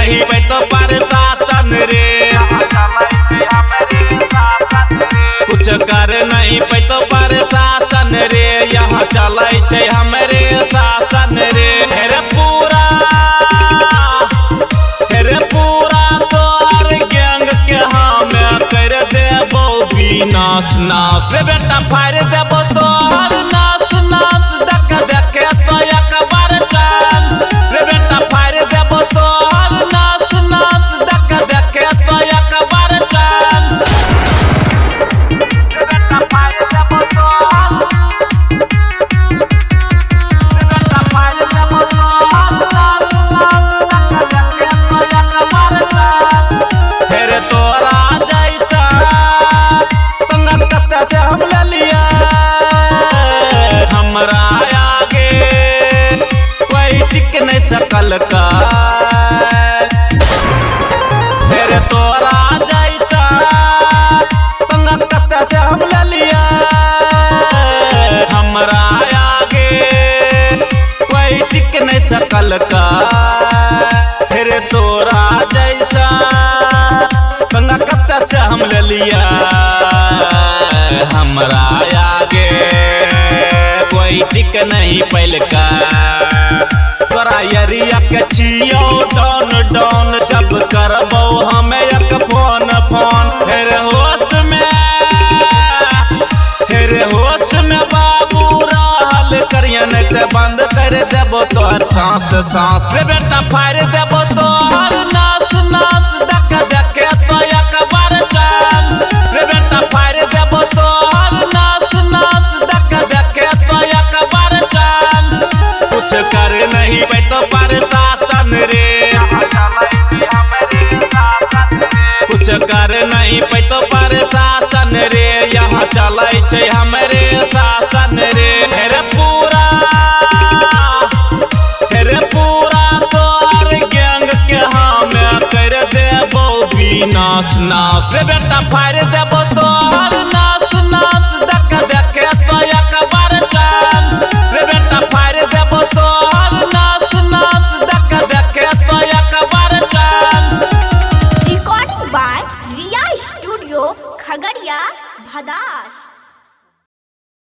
नहीं बैठो प्रशासन रे, कुछ कर नहीं बैठो प्रशासन रे, यहाँ चले छे हमरे शासन रे। हेरे पूरा तोहर गैंग के हमें कर देबो विनाश नाश रे बेटा, फाड़ देबो तोहर नाश नाश। देखे तो एक बार चांस रे बेटा, फाड़ देबो तोहर नाश नाश। देखे तो एक बार चांस रे बेटा, फाड़ देबो तोहर, रे बेटा फाड़ देबो तोहर नाश नाश। देखे तो एक बार चांस। फिर तोरा जैसा पंगा कत्ते से हम ले लिया, हमरा आगे कोई टिक नहीं सकल का। फिर तोरा जैसा पंगा कत्ते से हम ले लिया, हमरा आगे कोई टिक नहीं सकल का। फिर तोरा जैसा पंगा कत्ते से हम ले लिया, हमरा आगे कोई टिक नहीं पैलका। तोरा एरिया के छियो डॉन डॉन, जब करबो हमें एक फोन फोन। फिर होश में बाबू रहल करिया, नहीं ते बंद कर देबो तोहर सांस सांस रे बेटा, फाड़ देबो तोहर नाश नाश। देखे तो एक बार चांस रे बेटा, फाड़ देबो तोहर नाश नाश। देखे तो एक बार चांस, कुछ कर नहीं बैठो प्रशासन रे, कुछ कर नहीं बैठो प्रशासन रे, यहाँ चले छे हमरे शासन रे। हेरे पूरा तोहर गैंग के हमें कर देबो विनाश नाश रे बेटा, फाड़ देबो तोहर नाश नाश। देखे तो एक बार चांस रे बेटा, फाड़ देबो तोहर नाश नाश। देखे तो एक बार chance. Recording by Riya Studio, Khagadiya, Bhadash।